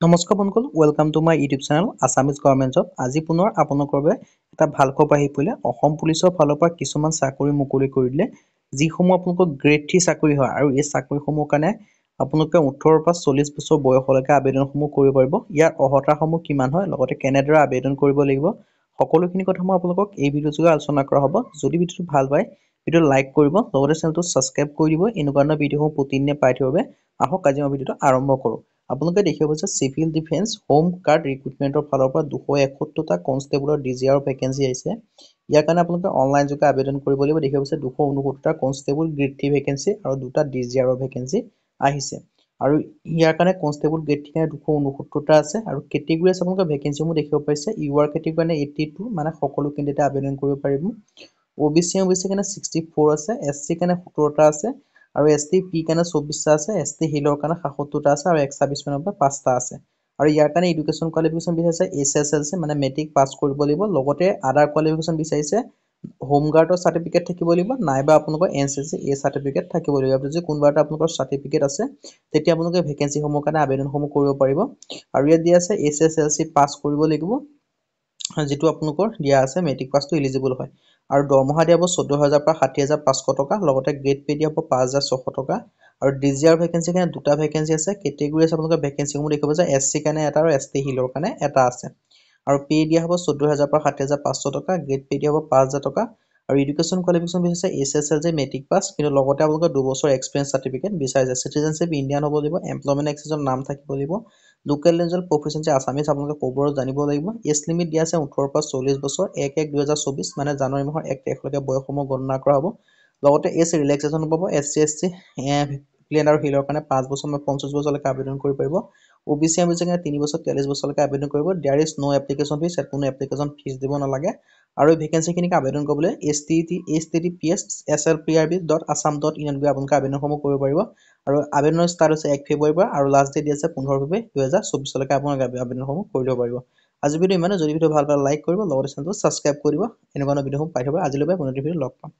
নমস্কাৰ বন্ধুসকল, welcome to my YouTube channel Assamese government job. আজি পুনৰ আপোনালোকৰ বাবে এটা ভাল খবৰ আহি পৰিলে। অসম পুলিচৰ ফালৰ পৰা কিছুমান চাকৰি মুকলি কৰি দিলে, যিসমূহ আপোনালোকৰ গ্ৰেড 3 চাকৰি হয়। আৰু এই চাকৰিসমূহৰ কাৰণে আপোনালোকে 18 পৰা 40 বছৰ বয়সলৈকে আবেদনসমূহ কৰিব পাৰিব। ইয়াৰ অৰ্হতাসমূহ কিমান হয়, লগতে কেনেদৰে আবেদন কৰিব লাগিব, সকলোখিনি কথা মই আপোনালোকক এই ভিডিঅ' যোগে আলোচনা কৰা হ'ব। যদি ভিডিঅ'টো ভাল পায়, ভিডিঅ'টো লাইক কৰিব, লগতে চেনেলটো ছাবস্ক্ৰাইব কৰি দিব। এনেকুৱা ধৰণৰ ভিডিঅ'সমূহ প্ৰতিদিনে পাই থাকিবৰ বাবে আহক আজি মই ভিডিঅ'টো আৰম্ভ কৰোঁ। আপোনালোকে দেখিব পাইছে চিভিল ডিফেন্স হোম গাৰ্ড ৰিক্ৰুটমেণ্টৰ ফালৰ পৰা 271টা কনষ্টেবলৰ ডিজিআৰ ভেকেঞ্চি আহিছে। ইয়াৰ কাৰণে আপোনালোকে অনলাইন যোগে আবেদন কৰিব লাগিব। দেখিব পাইছে 269টা কনষ্টেবল গ্ৰেড 3 ভেকেঞ্চি আৰু 2টা ডিজিআৰৰ ভেকেঞ্চি আহিছে। আৰু ইয়াৰ কাৰণে কনষ্টেবল গ্ৰেড 3 কাৰণে 269টা আছে। আৰু কেটেগৰী আছে আপোনালোকে ভেকেঞ্চিসমূহ দেখিব পাইছে। ইউআৰ কেটেগৰী কাৰণে 82, মানে সকলো কেণ্ডিডেটে আবেদন কৰিব পাৰিব। OBC কাৰণে 64 আছে, SC কাৰণে 17টা আছে, আৰু ST P কাৰণে 24টা আছে, ST হিলৰ কাৰণে 67টা আছে, আৰু এক্স ছাৰ্ভিচমেনৰ পৰা 5টা আছে। আৰু ইয়াৰ কাৰণে এডুকেশ্যন কোৱালিফিকেশ্যন বিচাৰিছে SSLC, মানে মেট্ৰিক পাছ কৰিব লাগিব। লগতে আদাৰ কোৱালিফিকেশ্যন বিচাৰিছে হোমগাৰ্ডৰ চাৰ্টিফিকেট থাকিব লাগিব, নাইবা আপোনালোকৰ NCC A চাৰ্টিফিকেট থাকিব লাগিব। যদি কোনোবা এটা আপোনালোকৰ চাৰ্টিফিকেট আছে, তেতিয়া আপোনালোকে ভেকেঞ্চিসমূহৰ কাৰণে আবেদনসমূহ কৰিব পাৰিব। আৰু ইয়াত দিয়া আছে SSLC পাছ কৰিব লাগিব, যিটো আপোনালোকৰ দিয়া আছে মেট্ৰিক পাছটো এলিজিবল হয়। আৰু দৰমহা দিয়া হ'ব 14,000 পৰা 60,500 টকা, লগতে গ্ৰেড পে দিয়া হ'ব 5,600 টকা। আৰু ডিজিআৰ ভেকেঞ্চি কাৰণে 2টা ভেকেঞ্চি আছে। কেটেগৰী আছে আপোনালোকে ভেকেঞ্চিসমূহ দেখিব যে SC কাৰণে এটা আৰু ST হিলৰ কাৰণে এটা আছে। আৰু পে দিয়া হ'ব 14,000 পৰা 60,500 টকা, গ্ৰেড পে দিয়া হ'ব 5,000 টকা। আৰু এডুকেশ্যন কোৱালিফিকেশ্যন বিচাৰিছে SSLC মেট্ৰিক পাছ, কিন্তু লগতে আপোনালোকে 2 বছৰ এক্সপিৰিয়েঞ্চ চাৰ্টিফিকেট বিচাৰিছে। চিটিজেনশ্বিপ ইণ্ডিয়ান হ'ব লাগিব, এমপ্লয়মেণ্ট এক্সেছৰ নাম থাকিব লাগিব, লোকেল লেংগুৱেজ প্ৰফিচিয়েঞ্চি আছামিজ আপোনালোকে ক'ব আৰু জানিব লাগিব। এজ লিমিট দিয়া আছে 18 পৰা 40 বছৰ, 1/1/2024, মানে জানুৱাৰী মাহৰ 1 তাৰিখলৈকে বয়সসমূহ গণনা কৰা হ'ব। লগতে এজ ৰিলেক্সেশ্যন পাব SC ST প্লেন আৰু হিলৰ কাৰণে 5 বছৰ বা 50 বছৰলৈকে আবেদন কৰিব পাৰিব। OBC কাৰণে 3 বছৰ 43 বছৰলৈকে আবেদন কৰিব। There is no application fees, কোনো এপ্লিকেশ্যন ফিজ দিব নালাগে। আৰু এই ভেকেঞ্চিখিনিক আবেদন কৰিবলৈ https://slprb.assam.in গৈ আপোনালোকে আবেদনসমূহ কৰিব পাৰিব। আৰু আবেদনৰ ষ্টাৰ্ট হৈছে 1 ফেব্ৰুৱাৰীৰ পৰা, আৰু লাষ্ট ডেট আছে 15 ফেব্ৰুৱাৰী 2024লৈকে আপোনালোকে আবেদনসমূহ কৰি দিব পাৰিব। আজি ভিডিঅ' ইমানে। যদি ভিডিঅ' ভাল পালে লাইক কৰিব, লগতে চেনেলটো ছাবস্ক্ৰাইব কৰিব। এনেকুৱা ভিডিঅ'সমূহ পাই থাকিব। আজিলৈ পুনৰ ভিডিঅ' লগ পাম।